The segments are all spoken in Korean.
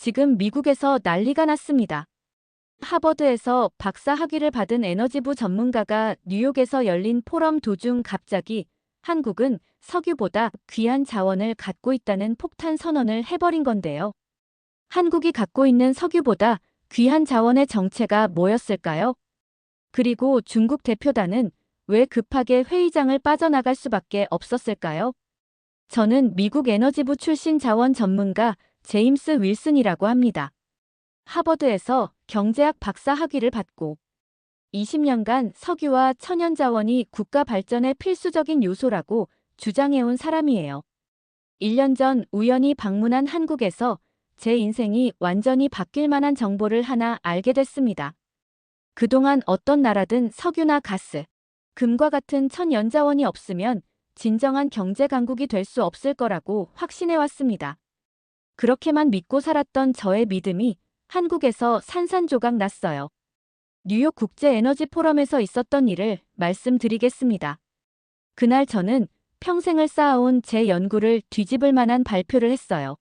지금 미국에서 난리가 났습니다. 하버드에서 박사 학위를 받은 에너지부 전문가가 뉴욕에서 열린 포럼 도중 갑자기 한국은 석유보다 귀한 자원을 갖고 있다는 폭탄 선언을 해버린 건데요. 한국이 갖고 있는 석유보다 귀한 자원의 정체가 뭐였을까요? 그리고 중국 대표단은 왜 급하게 회의장을 빠져나갈 수밖에 없었을까요? 저는 미국 에너지부 출신 자원 전문가 제임스 윌슨이라고 합니다. 하버드에서 경제학 박사 학위를 받고 20년간 석유와 천연자원이 국가 발전의 필수적인 요소라고 주장해온 사람이에요. 1년 전 우연히 방문한 한국에서 제 인생이 완전히 바뀔 만한 정보를 하나 알게 됐습니다. 그동안 어떤 나라든 석유나 가스, 금과 같은 천연자원이 없으면 진정한 경제 강국이 될 수 없을 거라고 확신해왔습니다. 그렇게만 믿고 살았던 저의 믿음이 한국에서 산산조각 났어요. 뉴욕 국제에너지 포럼에서 있었던 일을 말씀드리겠습니다. 그날 저는 평생을 쌓아온 제 연구를 뒤집을 만한 발표를 했어요.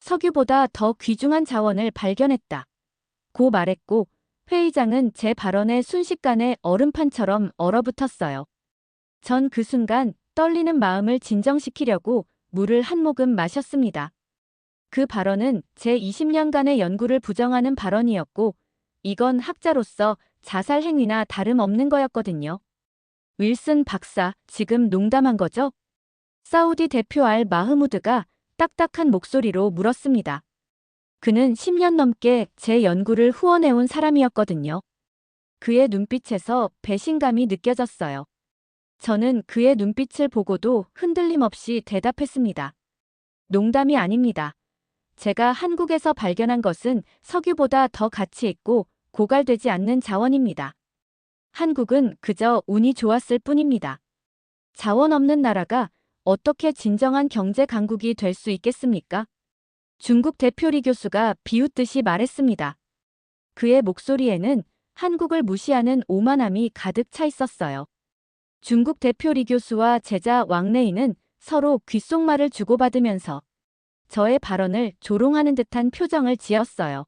석유보다 더 귀중한 자원을 발견했다. 고 말했고 회의장은 제 발언에 순식간에 얼음판처럼 얼어붙었어요. 전 그 순간 떨리는 마음을 진정시키려고 물을 한 모금 마셨습니다. 그 발언은 제 20년간의 연구를 부정하는 발언이었고 이건 학자로서 자살 행위나 다름없는 거였거든요. 윌슨 박사, 지금 농담한 거죠? 사우디 대표 알 마흐무드가 딱딱한 목소리로 물었습니다. 그는 10년 넘게 제 연구를 후원해온 사람이었거든요. 그의 눈빛에서 배신감이 느껴졌어요. 저는 그의 눈빛을 보고도 흔들림 없이 대답했습니다. 농담이 아닙니다. 제가 한국에서 발견한 것은 석유보다 더 가치 있고 고갈되지 않는 자원입니다. 한국은 그저 운이 좋았을 뿐입니다. 자원 없는 나라가 어떻게 진정한 경제 강국이 될 수 있겠습니까? 중국 대표 리 교수가 비웃듯이 말했습니다. 그의 목소리에는 한국을 무시하는 오만함이 가득 차 있었어요. 중국 대표 리 교수와 제자 왕래인은 서로 귓속말을 주고받으면서 저의 발언을 조롱하는 듯한 표정을 지었어요.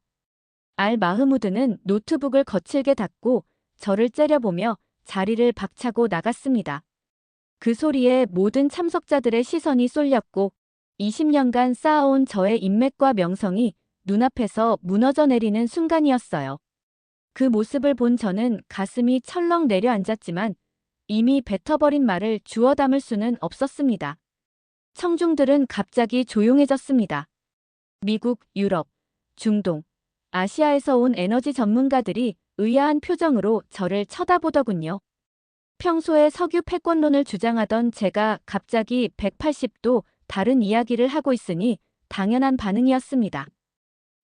알 마흐무드는 노트북을 거칠게 닫고 저를 째려보며 자리를 박차고 나갔습니다. 그 소리에 모든 참석자들의 시선이 쏠렸고 20년간 쌓아온 저의 인맥과 명성이 눈앞에서 무너져 내리는 순간이었어요. 그 모습을 본 저는 가슴이 철렁 내려앉았지만 이미 뱉어버린 말을 주워 담을 수는 없었습니다. 청중들은 갑자기 조용해졌습니다. 미국, 유럽, 중동, 아시아에서 온 에너지 전문가들이 의아한 표정으로 저를 쳐다보더군요. 평소에 석유 패권론을 주장하던 제가 갑자기 180도 다른 이야기를 하고 있으니 당연한 반응이었습니다.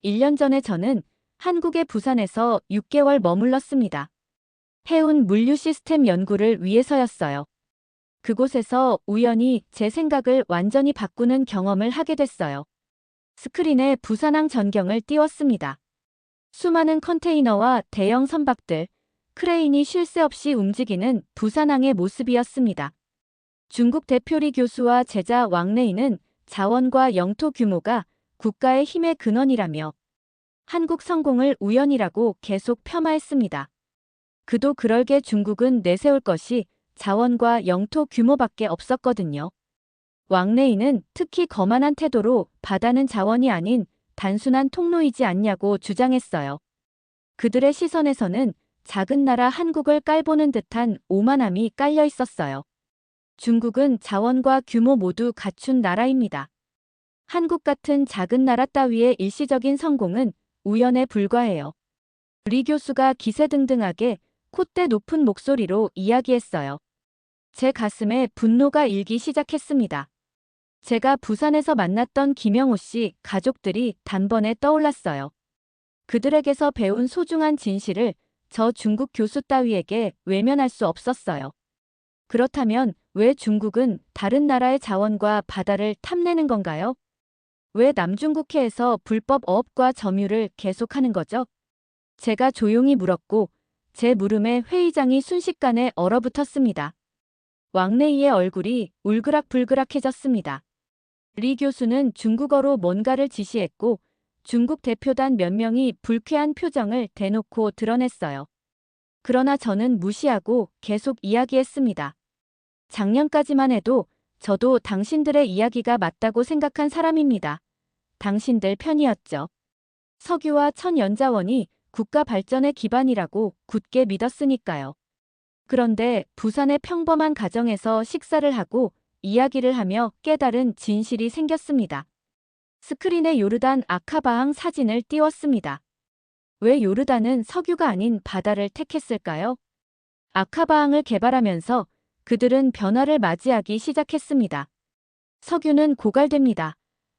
1년 전에 저는 한국의 부산에서 6개월 머물렀습니다. 해운 물류 시스템 연구를 위해서였어요. 그곳에서 우연히 제 생각을 완전히 바꾸는 경험을 하게 됐어요. 스크린에 부산항 전경을 띄웠습니다. 수많은 컨테이너와 대형 선박들, 크레인이 쉴 새 없이 움직이는 부산항의 모습이었습니다. 중국 대표 리 교수와 제자 왕래인은 자원과 영토 규모가 국가의 힘의 근원이라며 한국 성공을 우연이라고 계속 폄하했습니다. 그도 그럴게 중국은 내세울 것이 자원과 영토 규모밖에 없었거든요. 왕래인은 특히 거만한 태도로 바다는 자원이 아닌 단순한 통로이지 않냐고 주장했어요. 그들의 시선에서는 작은 나라 한국을 깔보는 듯한 오만함이 깔려 있었어요. 중국은 자원과 규모 모두 갖춘 나라입니다. 한국 같은 작은 나라 따위의 일시적인 성공은 우연에 불과해요. 리 교수가 기세등등하게 콧대 높은 목소리로 이야기했어요. 제 가슴에 분노가 일기 시작했습니다. 제가 부산에서 만났던 김영호 씨 가족들이 단번에 떠올랐어요. 그들에게서 배운 소중한 진실을 저 중국 교수 따위에게 외면할 수 없었어요. 그렇다면 왜 중국은 다른 나라의 자원과 바다를 탐내는 건가요? 왜 남중국해에서 불법 어업과 점유를 계속하는 거죠? 제가 조용히 물었고 제 물음에 회의장이 순식간에 얼어붙었습니다. 왕래이의 얼굴이 울그락불그락해졌습니다. 리 교수는 중국어로 뭔가를 지시했고 중국 대표단 몇 명이 불쾌한 표정을 대놓고 드러냈어요. 그러나 저는 무시하고 계속 이야기했습니다. 작년까지만 해도 저도 당신들의 이야기가 맞다고 생각한 사람입니다. 당신들 편이었죠. 석유와 천연자원이 국가 발전의 기반이라고 굳게 믿었으니까요. 그런데 부산의 평범한 가정에서 식사를 하고 이야기를 하며 깨달은 진실이 생겼습니다. 스크린에 요르단 아카바항 사진을 띄웠습니다. 왜 요르단은 석유가 아닌 바다를 택했을까요? 아카바항을 개발하면서 그들은 변화를 맞이하기 시작했습니다. 석유는 고갈됩니다.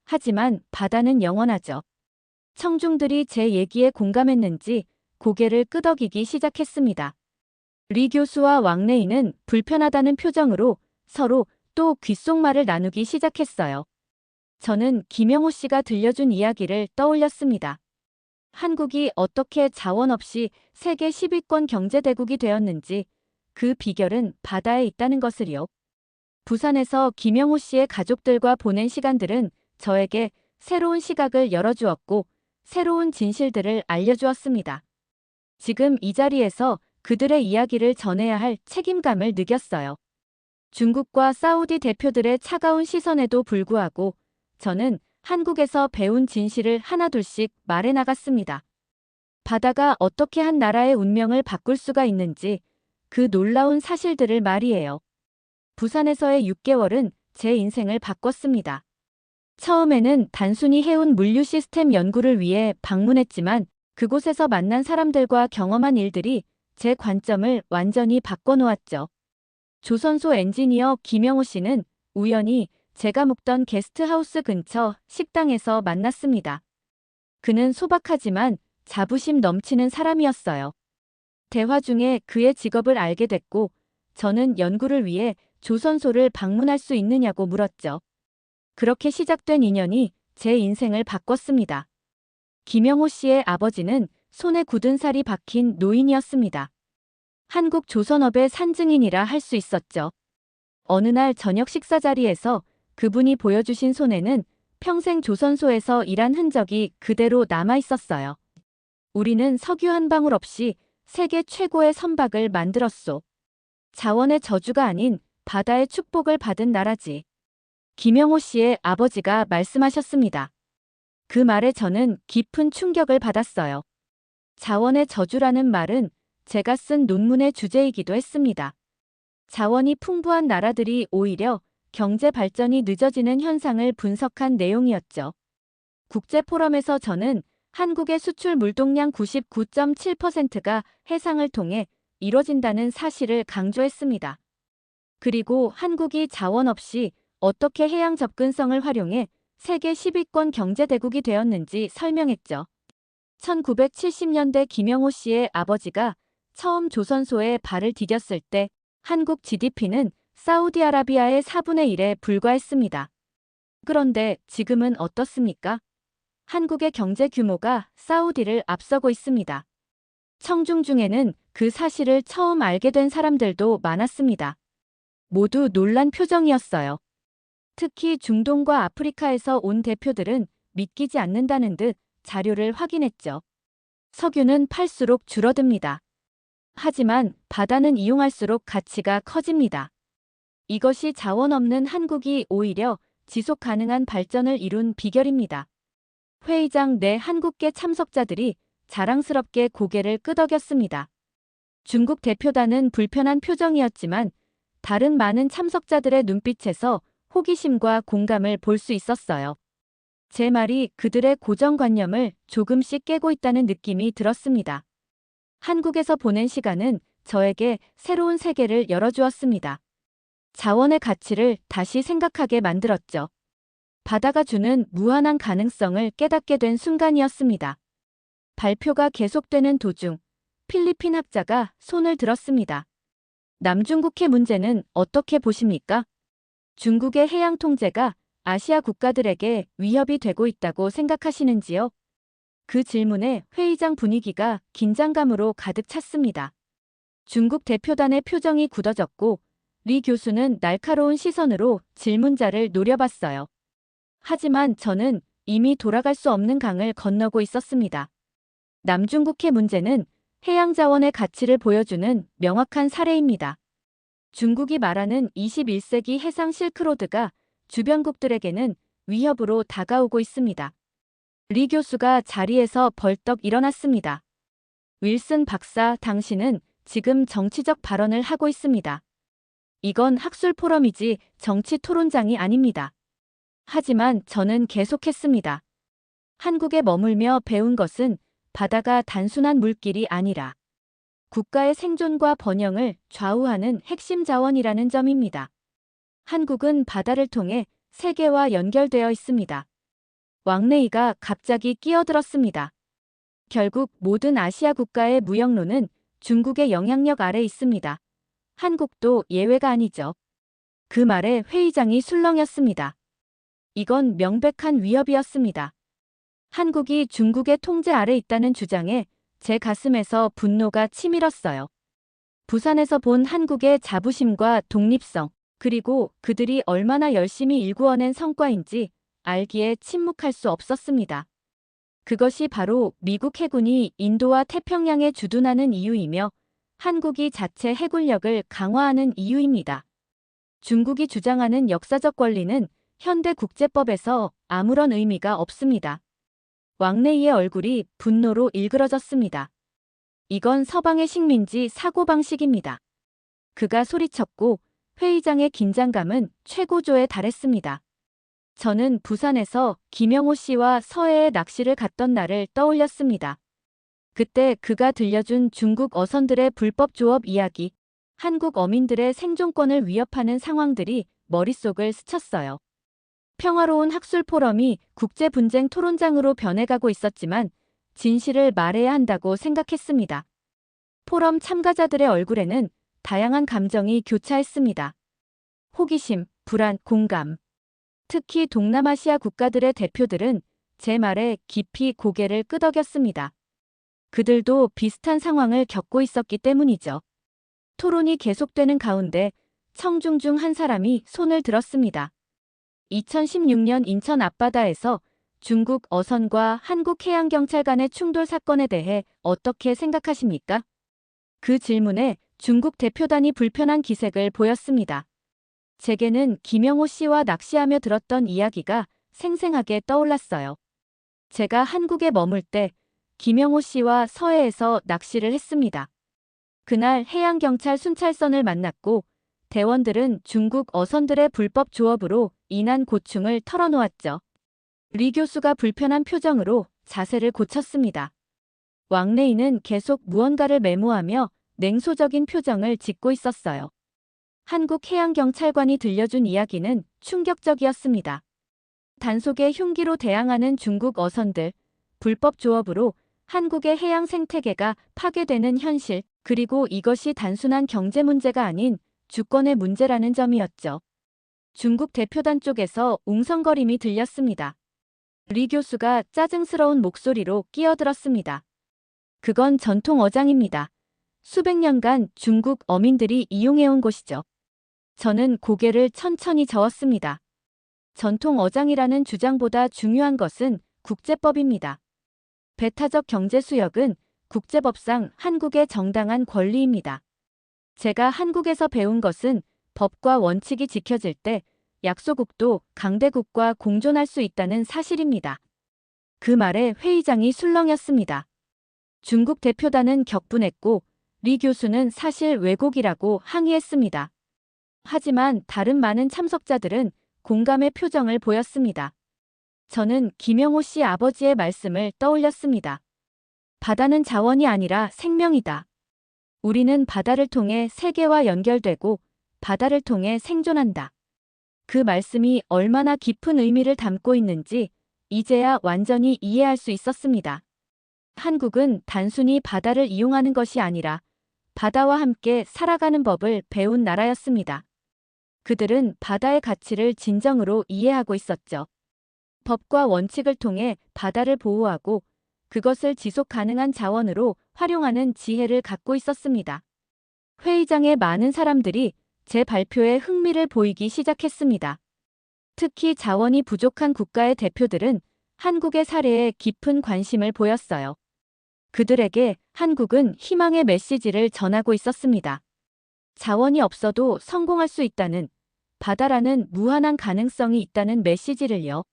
하지만 바다는 영원하죠. 청중들이 제 얘기에 공감했는지 고개를 끄덕이기 시작했습니다. 리 교수와 왕래인은 불편하다는 표정으로 서로 또 귓속말을 나누기 시작했어요. 저는 김영호 씨가 들려준 이야기를 떠올렸습니다. 한국이 어떻게 자원 없이 세계 10위권 경제대국이 되었는지 그 비결은 바다에 있다는 것을요. 부산에서 김영호 씨의 가족들과 보낸 시간들은 저에게 새로운 시각을 열어주었고 새로운 진실들을 알려주었습니다. 지금 이 자리에서 그들의 이야기를 전해야 할 책임감을 느꼈어요. 중국과 사우디 대표들의 차가운 시선에도 불구하고 저는 한국에서 배운 진실을 하나둘씩 말해 나갔습니다. 바다가 어떻게 한 나라의 운명을 바꿀 수가 있는지 그 놀라운 사실들을 말이에요. 부산에서의 6개월은 제 인생을 바꿨습니다. 처음에는 단순히 해운 물류 시스템 연구를 위해 방문했지만 그곳에서 만난 사람들과 경험한 일들이 제 관점을 완전히 바꿔놓았죠. 조선소 엔지니어 김영호 씨는 우연히 제가 묵던 게스트하우스 근처 식당에서 만났습니다. 그는 소박하지만 자부심 넘치는 사람이었어요. 대화 중에 그의 직업을 알게 됐고 저는 연구를 위해 조선소를 방문할 수 있느냐고 물었죠. 그렇게 시작된 인연이 제 인생을 바꿨습니다. 김영호 씨의 아버지는 손에 굳은 살이 박힌 노인이었습니다. 한국 조선업의 산증인이라 할 수 있었죠. 어느 날 저녁 식사 자리에서 그분이 보여주신 손에는 평생 조선소에서 일한 흔적이 그대로 남아 있었어요. 우리는 석유 한 방울 없이 세계 최고의 선박을 만들었소. 자원의 저주가 아닌 바다의 축복을 받은 나라지. 김영호 씨의 아버지가 말씀하셨습니다. 그 말에 저는 깊은 충격을 받았어요. 자원의 저주라는 말은 제가 쓴 논문의 주제이기도 했습니다. 자원이 풍부한 나라들이 오히려 경제 발전이 늦어지는 현상을 분석한 내용이었죠. 국제포럼에서 저는 한국의 수출 물동량 99.7%가 해상을 통해 이뤄진다는 사실을 강조했습니다. 그리고 한국이 자원 없이 어떻게 해양 접근성을 활용해 세계 10위권 경제대국이 되었는지 설명했죠. 1970년대 김영호 씨의 아버지가 처음 조선소에 발을 디뎠을 때 한국 GDP는 사우디아라비아의 4분의 1에 불과했습니다. 그런데 지금은 어떻습니까? 한국의 경제 규모가 사우디를 앞서고 있습니다. 청중 중에는 그 사실을 처음 알게 된 사람들도 많았습니다. 모두 놀란 표정이었어요. 특히 중동과 아프리카에서 온 대표들은 믿기지 않는다는 듯 자료를 확인했죠. 석유는 팔수록 줄어듭니다. 하지만 바다는 이용할수록 가치가 커집니다. 이것이 자원 없는 한국이 오히려 지속 가능한 발전을 이룬 비결입니다. 회의장 내 한국계 참석자들이 자랑스럽게 고개를 끄덕였습니다. 중국 대표단은 불편한 표정이었지만 다른 많은 참석자들의 눈빛에서 호기심과 공감을 볼 수 있었어요. 제 말이 그들의 고정관념을 조금씩 깨고 있다는 느낌이 들었습니다. 한국에서 보낸 시간은 저에게 새로운 세계를 열어주었습니다. 자원의 가치를 다시 생각하게 만들었죠. 바다가 주는 무한한 가능성을 깨닫게 된 순간이었습니다. 발표가 계속되는 도중 필리핀 학자가 손을 들었습니다. 남중국해 문제는 어떻게 보십니까? 중국의 해양 통제가 아시아 국가들에게 위협이 되고 있다고 생각하시는지요? 그 질문에 회의장 분위기가 긴장감으로 가득 찼습니다. 중국 대표단의 표정이 굳어졌고 리 교수는 날카로운 시선으로 질문자를 노려봤어요. 하지만 저는 이미 돌아갈 수 없는 강을 건너고 있었습니다. 남중국해 문제는 해양 자원의 가치를 보여주는 명확한 사례입니다. 중국이 말하는 21세기 해상 실크로드가 주변국들에게는 위협으로 다가오고 있습니다. 리 교수가 자리에서 벌떡 일어났습니다. 윌슨 박사, 당신은 지금 정치적 발언을 하고 있습니다. 이건 학술 포럼이지 정치 토론장이 아닙니다. 하지만 저는 계속했습니다. 한국에 머물며 배운 것은 바다가 단순한 물길이 아니라 국가의 생존과 번영을 좌우하는 핵심 자원이라는 점입니다. 한국은 바다를 통해 세계와 연결되어 있습니다. 왕래이가 갑자기 끼어들었습니다. 결국 모든 아시아 국가의 무역로는 중국의 영향력 아래 있습니다. 한국도 예외가 아니죠. 그 말에 회의장이 술렁였습니다. 이건 명백한 위협이었습니다. 한국이 중국의 통제 아래 있다는 주장에 제 가슴에서 분노가 치밀었어요. 부산에서 본 한국의 자부심과 독립성, 그리고 그들이 얼마나 열심히 일구어낸 성과인지 알기에 침묵할 수 없었습니다. 그것이 바로 미국 해군이 인도와 태평양에 주둔하는 이유이며 한국이 자체 해군력을 강화하는 이유입니다. 중국이 주장하는 역사적 권리는 현대 국제법에서 아무런 의미가 없습니다. 왕래이의 얼굴이 분노로 일그러졌습니다. 이건 서방의 식민지 사고방식입니다. 그가 소리쳤고 회의장의 긴장감은 최고조에 달했습니다. 저는 부산에서 김영호 씨와 서해에 낚시를 갔던 날을 떠올렸습니다. 그때 그가 들려준 중국 어선들의 불법 조업 이야기, 한국 어민들의 생존권을 위협하는 상황들이 머릿속을 스쳤어요. 평화로운 학술 포럼이 국제 분쟁 토론장으로 변해가고 있었지만 진실을 말해야 한다고 생각했습니다. 포럼 참가자들의 얼굴에는 다양한 감정이 교차했습니다. 호기심, 불안, 공감. 특히 동남아시아 국가들의 대표들은 제 말에 깊이 고개를 끄덕였습니다. 그들도 비슷한 상황을 겪고 있었기 때문이죠. 토론이 계속되는 가운데 청중 중 한 사람이 손을 들었습니다. 2016년 인천 앞바다에서 중국 어선과 한국 해양경찰 간의 충돌 사건에 대해 어떻게 생각하십니까? 그 질문에 중국 대표단이 불편한 기색을 보였습니다. 제게는 김영호 씨와 낚시하며 들었던 이야기가 생생하게 떠올랐어요. 제가 한국에 머물 때 김영호 씨와 서해에서 낚시를 했습니다. 그날 해양경찰 순찰선을 만났고 대원들은 중국 어선들의 불법 조업으로 인한 고충을 털어놓았죠. 리 교수가 불편한 표정으로 자세를 고쳤습니다. 왕래이는 계속 무언가를 메모하며 냉소적인 표정을 짓고 있었어요. 한국 해양경찰관이 들려준 이야기는 충격적이었습니다. 단속의 흉기로 대항하는 중국 어선들, 불법 조업으로 한국의 해양 생태계가 파괴되는 현실, 그리고 이것이 단순한 경제 문제가 아닌 주권의 문제라는 점이었죠. 중국 대표단 쪽에서 웅성거림이 들렸습니다. 리 교수가 짜증스러운 목소리로 끼어들었습니다. 그건 전통 어장입니다. 수백 년간 중국 어민들이 이용해온 곳이죠. 저는 고개를 천천히 저었습니다. 전통 어장이라는 주장보다 중요한 것은 국제법입니다. 배타적 경제 수역은 국제법상 한국의 정당한 권리입니다. 제가 한국에서 배운 것은 법과 원칙이 지켜질 때 약소국도 강대국과 공존할 수 있다는 사실입니다. 그 말에 회의장이 술렁였습니다. 중국 대표단은 격분했고 리 교수는 사실 왜곡이라고 항의했습니다. 하지만 다른 많은 참석자들은 공감의 표정을 보였습니다. 저는 김영호 씨 아버지의 말씀을 떠올렸습니다. 바다는 자원이 아니라 생명이다. 우리는 바다를 통해 세계와 연결되고 바다를 통해 생존한다. 그 말씀이 얼마나 깊은 의미를 담고 있는지 이제야 완전히 이해할 수 있었습니다. 한국은 단순히 바다를 이용하는 것이 아니라 바다와 함께 살아가는 법을 배운 나라였습니다. 그들은 바다의 가치를 진정으로 이해하고 있었죠. 법과 원칙을 통해 바다를 보호하고 그것을 지속 가능한 자원으로 활용하는 지혜를 갖고 있었습니다. 회의장에 많은 사람들이 제 발표에 흥미를 보이기 시작했습니다. 특히 자원이 부족한 국가의 대표들은 한국의 사례에 깊은 관심을 보였어요. 그들에게 한국은 희망의 메시지를 전하고 있었습니다. 자원이 없어도 성공할 수 있다는, 바다라는 무한한 가능성이 있다는 메시지를요.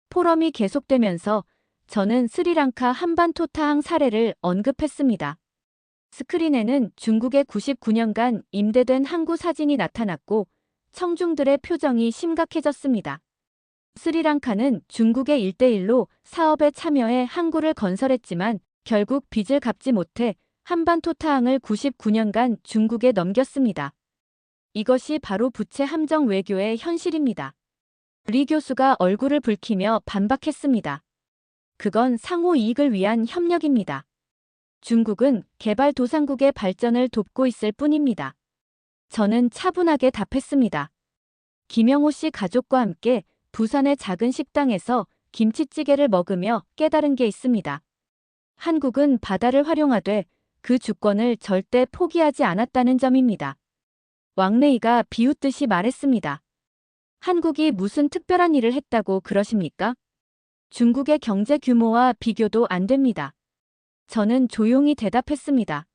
포럼이 계속되면서 저는 스리랑카 한반도 타항 사례를 언급했습니다. 스크린에는 중국의 99년간 임대된 항구 사진이 나타났고 청중들의 표정이 심각해졌습니다. 스리랑카는 중국의 1대1로 사업에 참여해 항구를 건설했지만 결국 빚을 갚지 못해 한반도 타항을 99년간 중국에 넘겼습니다. 이것이 바로 부채 함정 외교의 현실입니다. 리 교수가 얼굴을 붉히며 반박했습니다. 그건 상호 이익을 위한 협력입니다. 중국은 개발도상국의 발전을 돕고 있을 뿐입니다. 저는 차분하게 답했습니다. 김영호 씨 가족과 함께 부산의 작은 식당에서 김치찌개를 먹으며 깨달은 게 있습니다. 한국은 바다를 활용하되 그 주권을 절대 포기하지 않았다는 점입니다. 왕래이가 비웃듯이 말했습니다. 한국이 무슨 특별한 일을 했다고 그러십니까? 중국의 경제 규모와 비교도 안 됩니다. 저는 조용히 대답했습니다.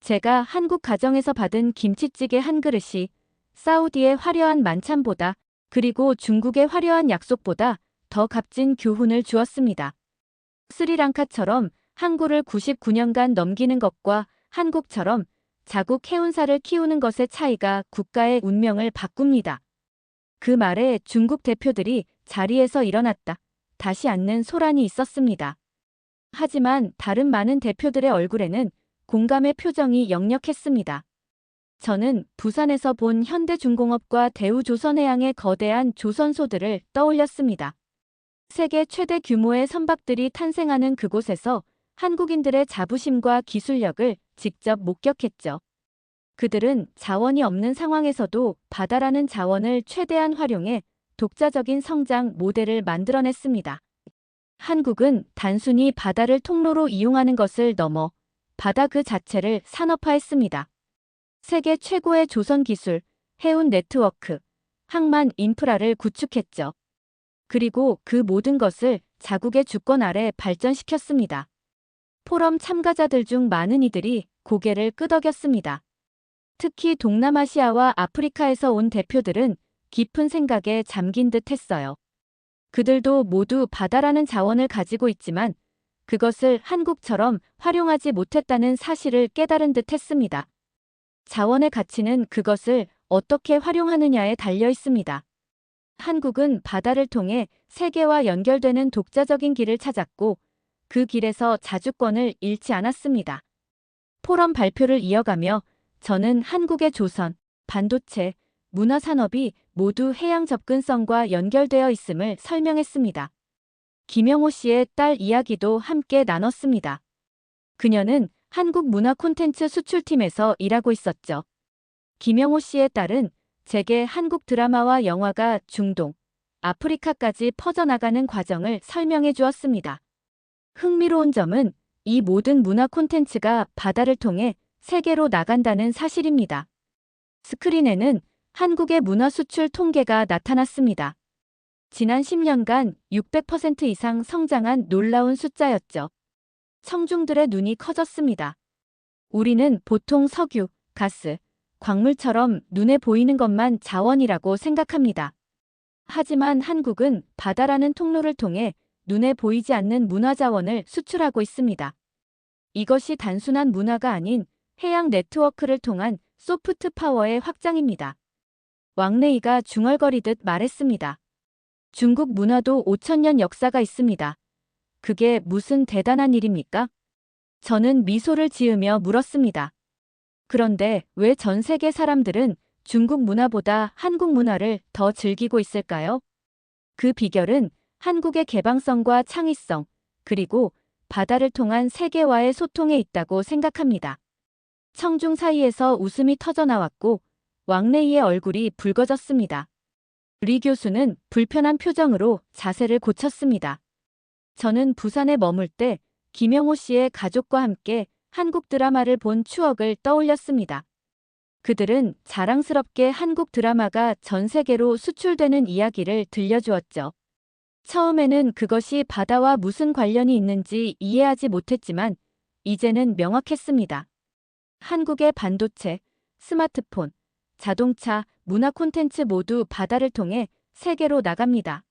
제가 한국 가정에서 받은 김치찌개 한 그릇이 사우디의 화려한 만찬보다 그리고 중국의 화려한 약속보다 더 값진 교훈을 주었습니다. 스리랑카처럼 항구를 99년간 넘기는 것과 한국처럼 자국 해운사를 키우는 것의 차이가 국가의 운명을 바꿉니다. 그 말에 중국 대표들이 자리에서 일어났다 다시 앉는 소란이 있었습니다. 하지만 다른 많은 대표들의 얼굴에는 공감의 표정이 역력했습니다. 저는 부산에서 본 현대중공업과 대우조선해양의 거대한 조선소들을 떠올렸습니다. 세계 최대 규모의 선박들이 탄생하는 그곳에서 한국인들의 자부심과 기술력을 직접 목격했죠. 그들은 자원이 없는 상황에서도 바다라는 자원을 최대한 활용해 독자적인 성장 모델을 만들어냈습니다. 한국은 단순히 바다를 통로로 이용하는 것을 넘어 바다 그 자체를 산업화했습니다. 세계 최고의 조선 기술, 해운 네트워크, 항만 인프라를 구축했죠. 그리고 그 모든 것을 자국의 주권 아래 발전시켰습니다. 포럼 참가자들 중 많은 이들이 고개를 끄덕였습니다. 특히 동남아시아와 아프리카에서 온 대표들은 깊은 생각에 잠긴 듯 했어요. 그들도 모두 바다라는 자원을 가지고 있지만 그것을 한국처럼 활용하지 못했다는 사실을 깨달은 듯 했습니다. 자원의 가치는 그것을 어떻게 활용하느냐에 달려 있습니다. 한국은 바다를 통해 세계와 연결되는 독자적인 길을 찾았고 그 길에서 자주권을 잃지 않았습니다. 포럼 발표를 이어가며 저는 한국의 조선, 반도체, 문화산업이 모두 해양 접근성과 연결되어 있음을 설명했습니다. 김영호 씨의 딸 이야기도 함께 나눴습니다. 그녀는 한국 문화 콘텐츠 수출팀에서 일하고 있었죠. 김영호 씨의 딸은 제게 한국 드라마와 영화가 중동, 아프리카까지 퍼져나가는 과정을 설명해 주었습니다. 흥미로운 점은 이 모든 문화 콘텐츠가 바다를 통해 세계로 나간다는 사실입니다. 스크린에는 한국의 문화 수출 통계가 나타났습니다. 지난 10년간 600% 이상 성장한 놀라운 숫자였죠. 청중들의 눈이 커졌습니다. 우리는 보통 석유, 가스, 광물처럼 눈에 보이는 것만 자원이라고 생각합니다. 하지만 한국은 바다라는 통로를 통해 눈에 보이지 않는 문화자원을 수출하고 있습니다. 이것이 단순한 문화가 아닌 해양 네트워크를 통한 소프트 파워의 확장입니다. 왕래이가 중얼거리듯 말했습니다. 중국 문화도 5,000년 역사가 있습니다. 그게 무슨 대단한 일입니까? 저는 미소를 지으며 물었습니다. 그런데 왜 전 세계 사람들은 중국 문화보다 한국 문화를 더 즐기고 있을까요? 그 비결은 한국의 개방성과 창의성, 그리고 바다를 통한 세계와의 소통에 있다고 생각합니다. 청중 사이에서 웃음이 터져나왔고 왕래이의 얼굴이 붉어졌습니다. 리 교수는 불편한 표정으로 자세를 고쳤습니다. 저는 부산에 머물 때 김영호 씨의 가족과 함께 한국 드라마를 본 추억을 떠올렸습니다. 그들은 자랑스럽게 한국 드라마가 전 세계로 수출되는 이야기를 들려주었죠. 처음에는 그것이 바다와 무슨 관련이 있는지 이해하지 못했지만 이제는 명확했습니다. 한국의 반도체, 스마트폰, 자동차, 문화 콘텐츠 모두 바다를 통해 세계로 나갑니다.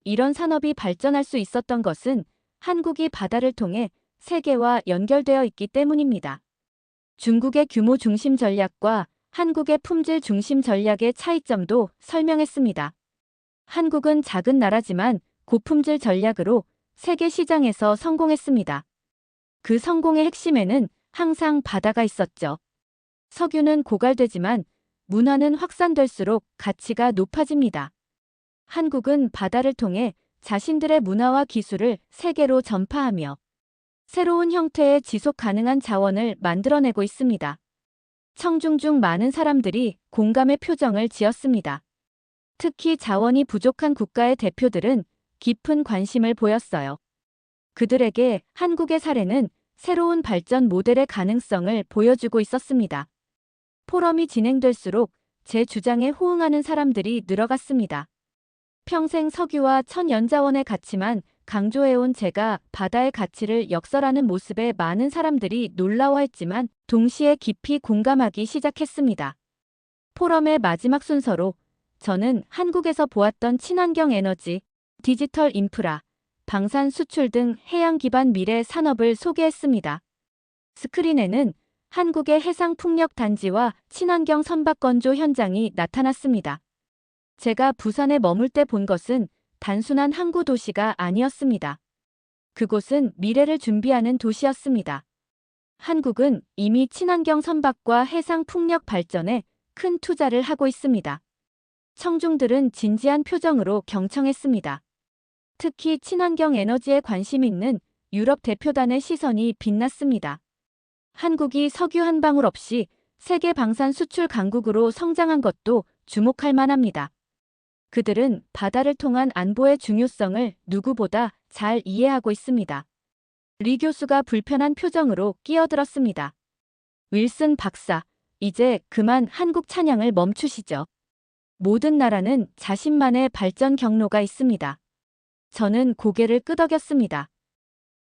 이런 산업이 발전할 수 있었던 것은 한국이 바다를 통해 세계와 연결되어 있기 때문입니다. 중국의 규모 중심 전략과 한국의 품질 중심 전략의 차이점도 설명했습니다. 한국은 작은 나라지만 고품질 전략으로 세계 시장에서 성공했습니다. 그 성공의 핵심에는 항상 바다가 있었죠. 석유는 고갈되지만 문화는 확산될수록 가치가 높아집니다. 한국은 바다를 통해 자신들의 문화와 기술을 세계로 전파하며 새로운 형태의 지속 가능한 자원을 만들어내고 있습니다. 청중 중 많은 사람들이 공감의 표정을 지었습니다. 특히 자원이 부족한 국가의 대표들은 깊은 관심을 보였어요. 그들에게 한국의 사례는 새로운 발전 모델의 가능성을 보여주고 있었습니다. 포럼이 진행될수록 제 주장에 호응하는 사람들이 늘어갔습니다. 평생 석유와 천연자원의 가치만 강조해온 제가 바다의 가치를 역설하는 모습에 많은 사람들이 놀라워했지만 동시에 깊이 공감하기 시작했습니다. 포럼의 마지막 순서로 저는 한국에서 보았던 친환경 에너지, 디지털 인프라, 방산 수출 등 해양 기반 미래 산업을 소개했습니다. 스크린에는 한국의 해상 풍력 단지와 친환경 선박 건조 현장이 나타났습니다. 제가 부산에 머물 때 본 것은 단순한 항구 도시가 아니었습니다. 그곳은 미래를 준비하는 도시였습니다. 한국은 이미 친환경 선박과 해상 풍력 발전에 큰 투자를 하고 있습니다. 청중들은 진지한 표정으로 경청했습니다. 특히 친환경 에너지에 관심 있는 유럽 대표단의 시선이 빛났습니다. 한국이 석유 한 방울 없이 세계 방산 수출 강국으로 성장한 것도 주목할 만합니다. 그들은 바다를 통한 안보의 중요성을 누구보다 잘 이해하고 있습니다. 리 교수가 불편한 표정으로 끼어들었습니다. 윌슨 박사, 이제 그만 한국 찬양을 멈추시죠. 모든 나라는 자신만의 발전 경로가 있습니다. 저는 고개를 끄덕였습니다.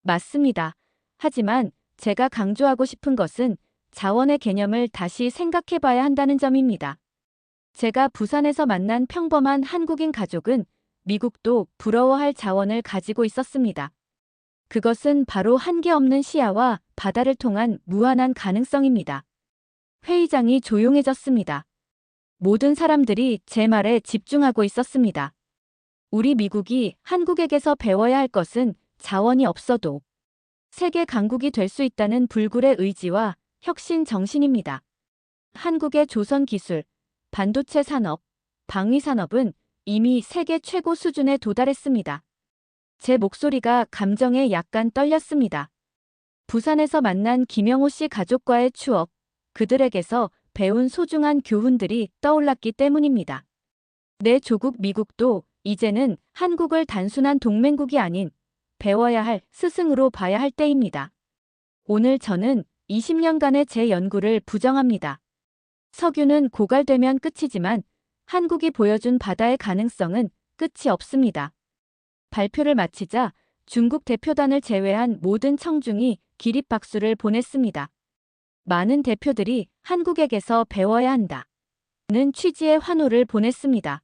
맞습니다. 하지만 제가 강조하고 싶은 것은 자원의 개념을 다시 생각해봐야 한다는 점입니다. 제가 부산에서 만난 평범한 한국인 가족은 미국도 부러워할 자원을 가지고 있었습니다. 그것은 바로 한계 없는 시야와 바다를 통한 무한한 가능성입니다. 회의장이 조용해졌습니다. 모든 사람들이 제 말에 집중하고 있었습니다. 우리 미국이 한국에게서 배워야 할 것은 자원이 없어도 세계 강국이 될 수 있다는 불굴의 의지와 혁신 정신입니다. 한국의 조선 기술, 반도체 산업, 방위 산업은 이미 세계 최고 수준에 도달했습니다. 제 목소리가 감정에 약간 떨렸습니다. 부산에서 만난 김영호 씨 가족과의 추억, 그들에게서 배운 소중한 교훈들이 떠올랐기 때문입니다. 내 조국 미국도 이제는 한국을 단순한 동맹국이 아닌 배워야 할 스승으로 봐야 할 때입니다. 오늘 저는 20년간의 제 연구를 부정합니다. 석유는 고갈되면 끝이지만 한국이 보여준 바다의 가능성은 끝이 없습니다. 발표를 마치자 중국 대표단을 제외한 모든 청중이 기립박수를 보냈습니다. 많은 대표들이 한국에게서 배워야 한다는 취지의 환호를 보냈습니다.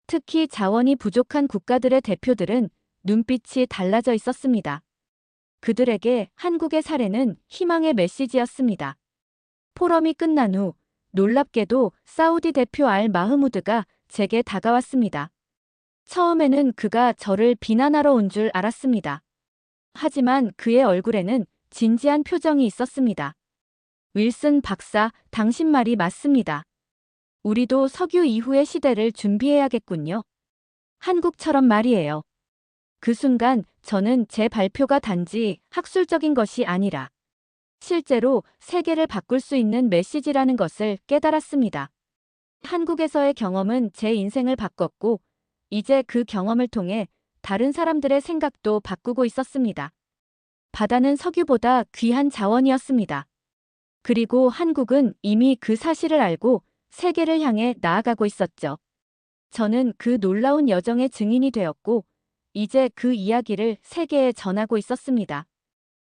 특히 자원이 부족한 국가들의 대표들은 눈빛이 달라져 있었습니다. 그들에게 한국의 사례는 희망의 메시지였습니다. 포럼이 끝난 후 놀랍게도 사우디 대표 알 마흐무드가 제게 다가왔습니다. 처음에는 그가 저를 비난하러 온 줄 알았습니다. 하지만 그의 얼굴에는 진지한 표정이 있었습니다. 윌슨 박사, 당신 말이 맞습니다. 우리도 석유 이후의 시대를 준비해야겠군요. 한국처럼 말이에요. 그 순간 저는 제 발표가 단지 학술적인 것이 아니라 실제로 세계를 바꿀 수 있는 메시지라는 것을 깨달았습니다. 한국에서의 경험은 제 인생을 바꿨고 이제 그 경험을 통해 다른 사람들의 생각도 바꾸고 있었습니다. 바다는 석유보다 귀한 자원이었습니다. 그리고 한국은 이미 그 사실을 알고 세계를 향해 나아가고 있었죠. 저는 그 놀라운 여정의 증인이 되었고 이제 그 이야기를 세계에 전하고 있었습니다.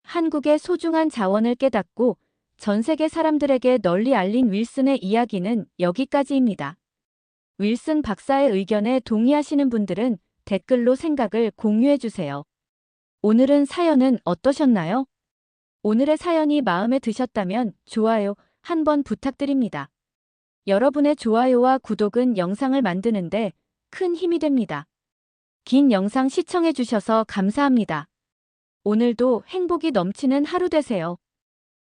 한국의 소중한 자원을 깨닫고 전 세계 사람들에게 널리 알린 윌슨의 이야기는 여기까지입니다. 윌슨 박사의 의견에 동의하시는 분들은 댓글로 생각을 공유해주세요. 오늘은 사연은 어떠셨나요? 오늘의 사연이 마음에 드셨다면 좋아요 한번 부탁드립니다. 여러분의 좋아요와 구독은 영상을 만드는데 큰 힘이 됩니다. 긴 영상 시청해주셔서 감사합니다. 오늘도 행복이 넘치는 하루 되세요.